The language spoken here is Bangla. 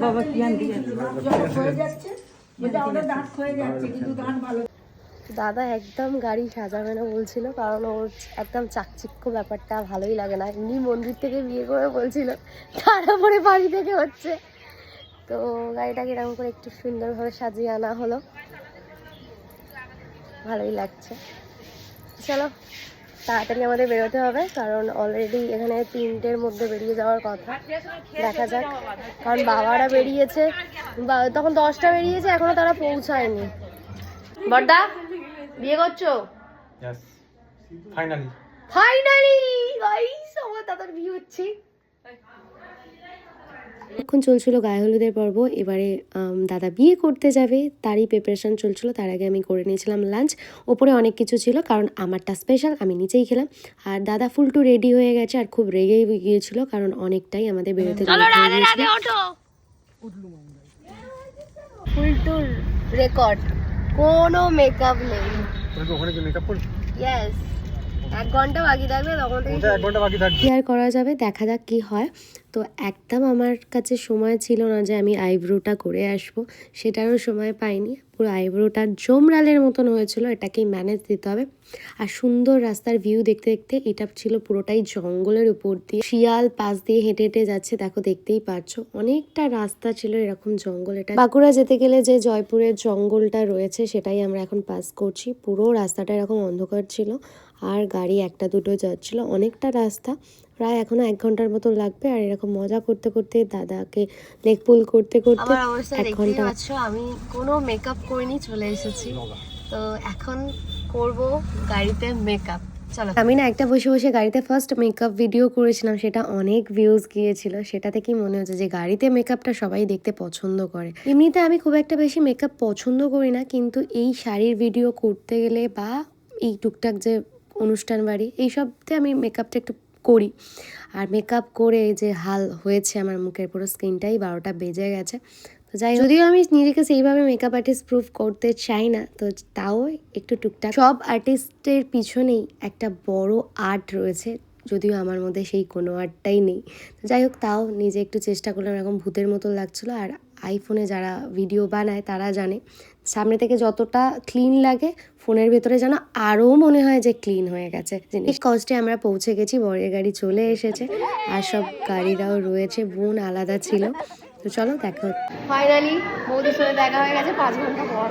বাবা কি আনতে যাচ্ছে? দাদা একদম গাড়ি সাজাবে না বলছিল, কারণ ওর একদম চাকচিক্য ব্যাপারটা ভালোই লাগে না। এমনি মন্দির থেকে বিয়ে করে বলছিল, তারপরে বাড়ি থেকে হচ্ছে। তো গাড়িটাকে এরকম করে একটু সুন্দরভাবে সাজিয়ে আনা হলো, ভালোই লাগছে। চলো তাড়াতাড়ি আমাদের বেরোতে হবে, কারণ অলরেডি এখানে 3টের মধ্যে বেরিয়ে যাওয়ার কথা। দেখা যাক, কারণ বাবারা বেরিয়েছে, তখন 10টা বেরিয়েছে, এখনো তারা পৌঁছায়নি। বড়দা বিয়ে করছো? ফাইনালি ফাইনালি গাইস আমার দাদার বিয়ে হচ্ছে। এখন চলছিল গায়ে হলুদের পর্ব, এবারে দাদা বিয়ে করতে যাবে তারই প্রিপারেশন চলছিল। তার আগে আমি করে নিয়েছিলাম লাঞ্চ। ওপরে অনেক কিছু ছিল, কারণ আমারটা স্পেশাল, আমি নিচেই খেলাম। আর দাদা ফুল টু রেডি হয়ে গেছে, আর খুব রেগেই গিয়েছিল, কারণ অনেকটাই আমাদের বেরোতে ফুল টু রেকর্ড, কোনো মেকআপ নেই। ইয়েস, 1 ঘন্টা বাকি থাকবে, তখন থেকে 1 ঘন্টা বাকি থাকবে। কি আর করা যাবে, দেখা যাক কি হয়। তো একদম আমার কাছে সময় ছিল না যে আমি আইব্রোটা করে আসবো, সেটারও সময় পাইনি। পুরো আইব্রোটা জমরালের মতন হয়েছিল, এটাকেই ম্যানেজ দিতে হবে। আর সুন্দর রাস্তার ভিউ দেখতে দেখতে, এটা ছিল পুরোটাই জঙ্গলের উপর দিয়ে, শিয়াল পাশ দিয়ে হেঁটে হেঁটে যাচ্ছে, দেখো দেখতেই পাচ্ছো অনেকটা রাস্তা ছিল এরকম জঙ্গল। এটা বাঁকুড়া যেতে গেলে যে জয়পুরের জঙ্গলটা রয়েছে, সেটাই আমরা এখন পাস করছি। পুরো রাস্তাটা এরকম অন্ধকার ছিল, আর গাড়ি একটা দুটো যাচ্ছিল, অনেকটা রাস্তা, প্রায় এখনো 1 ঘন্টার মতো লাগবে। আর এরকম মজা করতে করতে, দাদাকে লেগ পুল করতে করতে 1 ঘন্টা। আমি কোনো মেকআপ করিনি, চলে এসেছি। তো এখন করব গাড়িতে মেকআপ। চলো, আমি না একটা বসে বসে গাড়িতে ফার্স্ট মেকআপ ভিডিও করেছিলাম, সেটা অনেক ভিউজ গিয়েছিল। সেটাতে কি মনে হচ্ছে যে গাড়িতে মেকআপটা সবাই দেখতে পছন্দ করে। এমনিতে আমি খুব একটা বেশি মেকআপ পছন্দ করি না, কিন্তু এই শাড়ির ভিডিও করতে গেলে বা এই টুকটাক যে অনুষ্ঠান বাড়ি, এইসবতে আমি মেকআপটা একটু করি। আর মেকআপ করে যে হাল হয়েছে আমার মুখের, পুরো স্কিনটাই 12টা বেজে গেছে। তো যাই হোক, যদিও আমি নিজেকে সেইভাবে মেকআপ আর্টিস্ট প্রুভ করতে চাই না, তো তাও একটু টুকটাক। সব আর্টিস্টের পিছনেই একটা বড় আর্ট রয়েছে, যদিও আমার মধ্যে সেই কোনো আর্টটাই নেই। তো যাই হোক, তাও নিজে একটু চেষ্টা করলাম, এরকম ভূতের মতো লাগছিলো। আর আইফোনে যারা ভিডিও বানায় তারা জানে, সামনে থেকে যতটা ক্লিন লাগে, ফোনের ভেতরে যেন আরও মনে হয় যে ক্লিন হয়ে গেছে। জিনিস কষ্টে আমরা পৌঁছে গেছি, বরের গাড়ি চলে এসেছে, আর সব গাড়িরাও রয়েছে। বোন আলাদা ছিল। তো চলো দেখা, ফাইনালি বৌদির সাথে দেখা হয়ে গেছে 5 ঘন্টা পর।